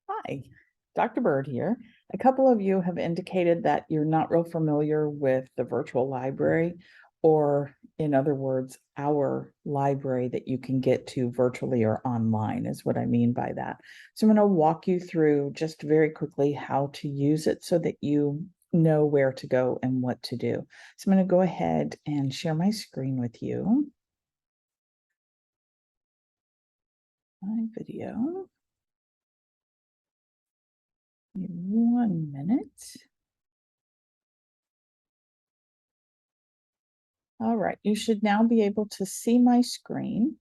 Hi, Dr. Bird here. A couple of you have indicated that you're not real familiar with the virtual library, or in other words, our library that you can get to virtually or online is what I mean by that. So I'm going to walk you through just very quickly how to use it so that you know where to go and what to do. So I'm going to go ahead and share my screen with you. My video. 1 minute. All right, you should now be able to see my screen.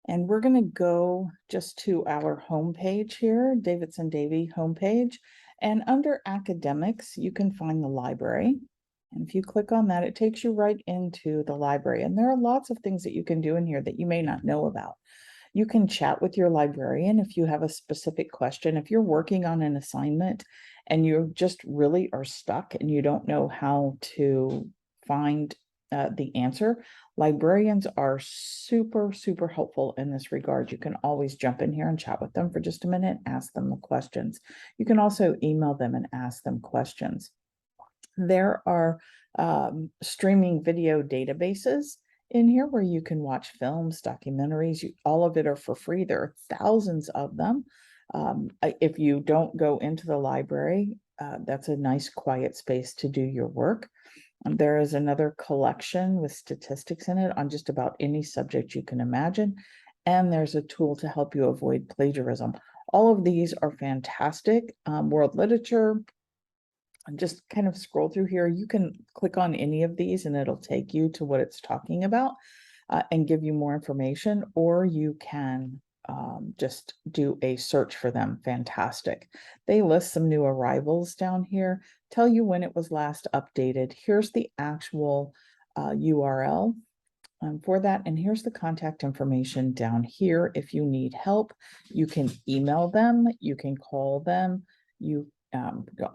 And we're going to go just to our homepage here, Davidson Davy homepage. And under academics, you can find the library. And if you click on that, it takes you right into the library. And there are lots of things that you can do in here that you may not know about. You can chat with your librarian if you have a specific question. If you're working on an assignment and you just really are stuck and you don't know how to find the answer, librarians are super, super helpful in this regard. You can always jump in here and chat with them for just a minute, ask them the questions. You can also email them and ask them questions. There are streaming video databases in here where you can watch films, documentaries, all of it are for free. There are thousands of them. If you don't go into the library, that's a nice quiet space to do your work. There is another collection with statistics in it on just about any subject you can imagine. And there's a tool to help you avoid plagiarism. All of these are fantastic. World literature, and just kind of scroll through here. You can click on any of these and it'll take you to what it's talking about and give you more information, or you can just do a search for them. Fantastic. They list some new arrivals down here, tell you when it was last updated. Here's the actual URL for that. And here's the contact information down here. If you need help, you can email them, you can call them,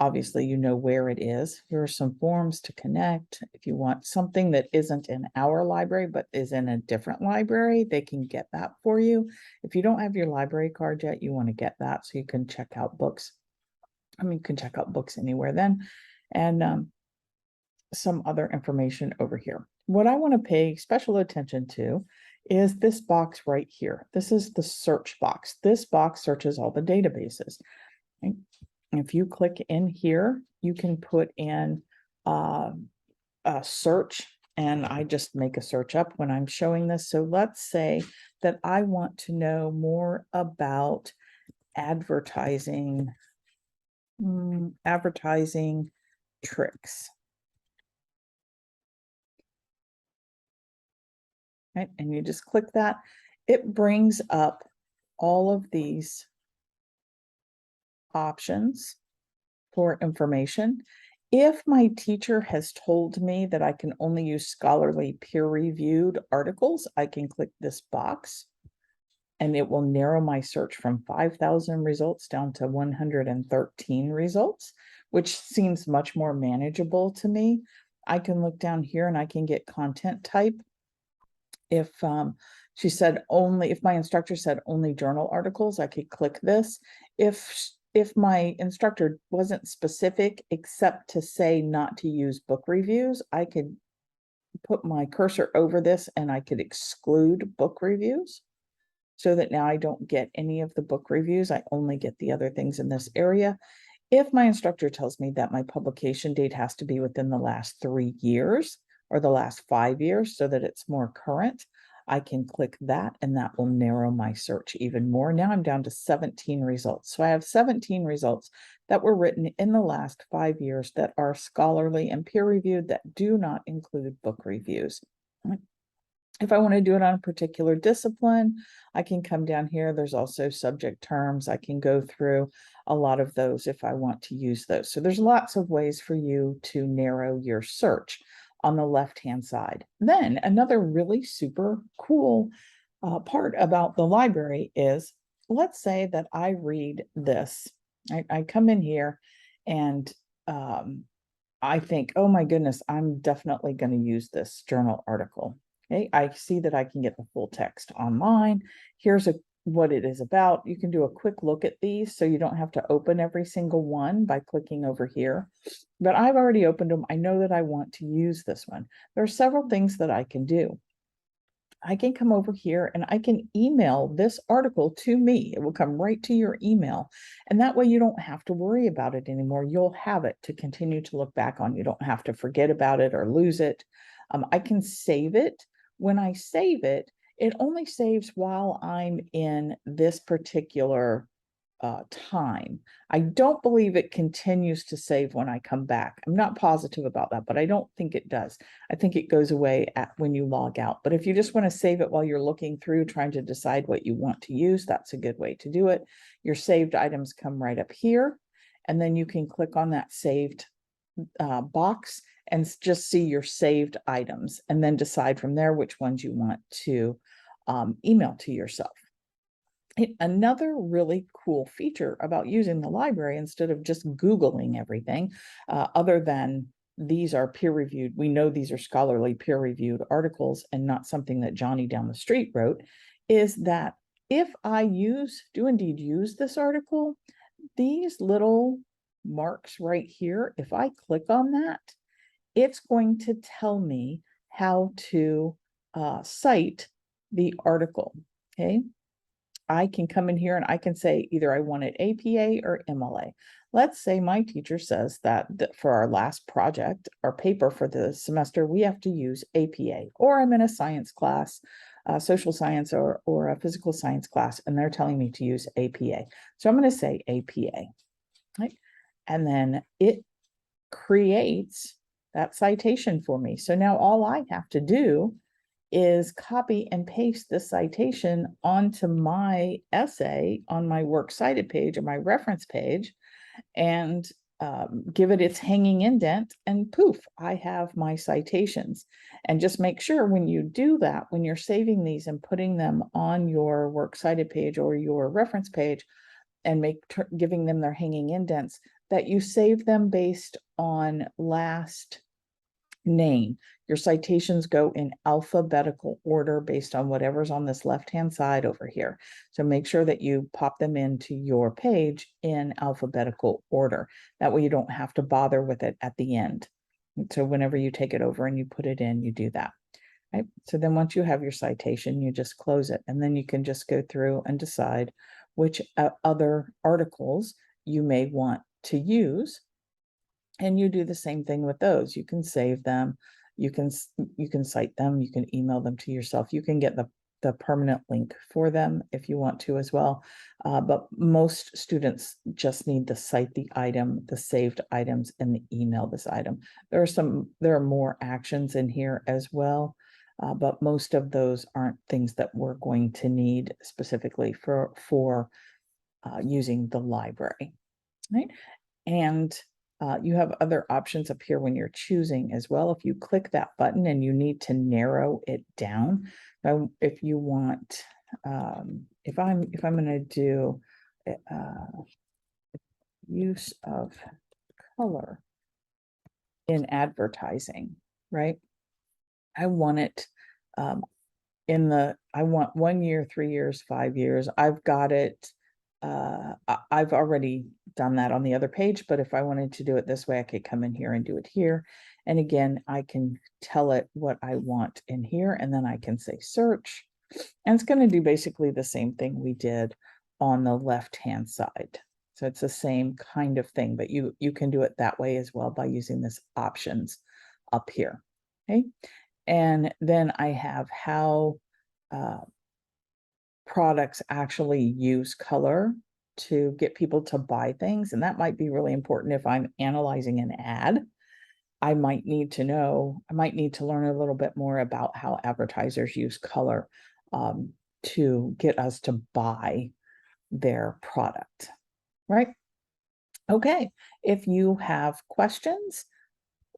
obviously you know where it is. Here are some forms to connect. If you want something that isn't in our library but is in a different library, they can get that for you. If you don't have your library card yet, you want to get that so you can check out books. You can check out books anywhere then. And some other information over here. What I want to pay special attention to is this box right here. This is the search box. This box searches all the databases. Okay. If you click in here, you can put in a search, and I just make a search up when I'm showing this. So let's say that I want to know more about advertising, advertising tricks. Right? And you just click that. It brings up all of these options for information. If my teacher has told me that I can only use scholarly peer-reviewed articles, I can click this box and it will narrow my search from 5,000 results down to 113 results, which seems much more manageable to me. I can look down here and I can get content type. If she said only, if my instructor said only journal articles, I could click this. If my instructor wasn't specific except to say not to use book reviews, I could put my cursor over this and I could exclude book reviews so that now I don't get any of the book reviews. I only get the other things in this area. If my instructor tells me that my publication date has to be within the last 3 years or the last 5 years so that it's more current, I can click that and that will narrow my search even more. Now I'm down to 17 results. So I have 17 results that were written in the last 5 years that are scholarly and peer-reviewed that do not include book reviews. If I want to do it on a particular discipline, I can come down here. There's also subject terms. I can go through a lot of those if I want to use those. So there's lots of ways for you to narrow your search on the left-hand side. Then another really super cool part about the library is, let's say that I read this. I come in here and I think, oh my goodness, I'm definitely going to use this journal article. Okay, I see that I can get the full text online. Here's a what it is about. You can do a quick look at these so you don't have to open every single one by clicking over here. But I've already opened them. I know that I want to use this one. There are several things that I can do. I can come over here and I can email this article to me. It will come right to your email. And that way you don't have to worry about it anymore. You'll have it to continue to look back on. You don't have to forget about it or lose it. I can save it. When I save it, it only saves while I'm in this particular time. I don't believe it continues to save when I come back. I'm not positive about that, but I don't think it does. I think it goes away when you log out. But if you just want to save it while you're looking through, trying to decide what you want to use, that's a good way to do it. Your saved items come right up here, and then you can click on that saved box and just see your saved items, and then decide from there which ones you want to email to yourself. Another really cool feature about using the library instead of just Googling everything, other than these are peer-reviewed, we know these are scholarly peer-reviewed articles and not something that Johnny down the street wrote, is that if I do indeed use this article, these little marks right here, if I click on that, it's going to tell me how to cite the article, okay? I can come in here and I can say either I want it APA or MLA. Let's say my teacher says that for our last project, our paper for the semester, we have to use APA, or I'm in a science class, social science or a physical science class, and they're telling me to use APA. So I'm going to say APA, right? And then it creates that citation for me. So now all I have to do is copy and paste the citation onto my essay on my works cited page or my reference page, and give it its hanging indent, and poof, I have my citations. And just make sure when you do that, when you're saving these and putting them on your works cited page or your reference page and giving them their hanging indents, that you save them based on last name. Your citations go in alphabetical order based on whatever's on this left-hand side over here. So make sure that you pop them into your page in alphabetical order. That way you don't have to bother with it at the end. So whenever you take it over and you put it in, you do that. Right? So then once you have your citation, you just close it, and then you can just go through and decide which other articles you may want to use. And you do the same thing with those. You can save them, you can cite them, you can email them to yourself. You can get the permanent link for them if you want to as well. But most students just need to cite the item, the saved items, and the email this item. There are more actions in here as well, but most of those aren't things that we're going to need specifically for using the library, right? And you have other options up here when you're choosing as well. If you click that button and you need to narrow it down, if you want, if I'm going to do use of color in advertising, right? I want it I want 1 year, 3 years, 5 years. I've got it. I've already done that on the other page, but if I wanted to do it this way, I could come in here and do it here. And again, I can tell it what I want in here, and then I can say search, and it's going to do basically the same thing we did on the left-hand side. So it's the same kind of thing, but you can do it that way as well by using this options up here. Okay. And then I have how products actually use color to get people to buy things. And that might be really important if I'm analyzing an ad. I might need to learn a little bit more about how advertisers use color to get us to buy their product, right? Okay, if you have questions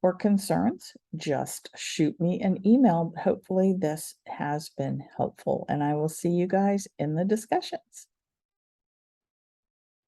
or concerns, just shoot me an email. Hopefully this has been helpful, and I will see you guys in the discussions.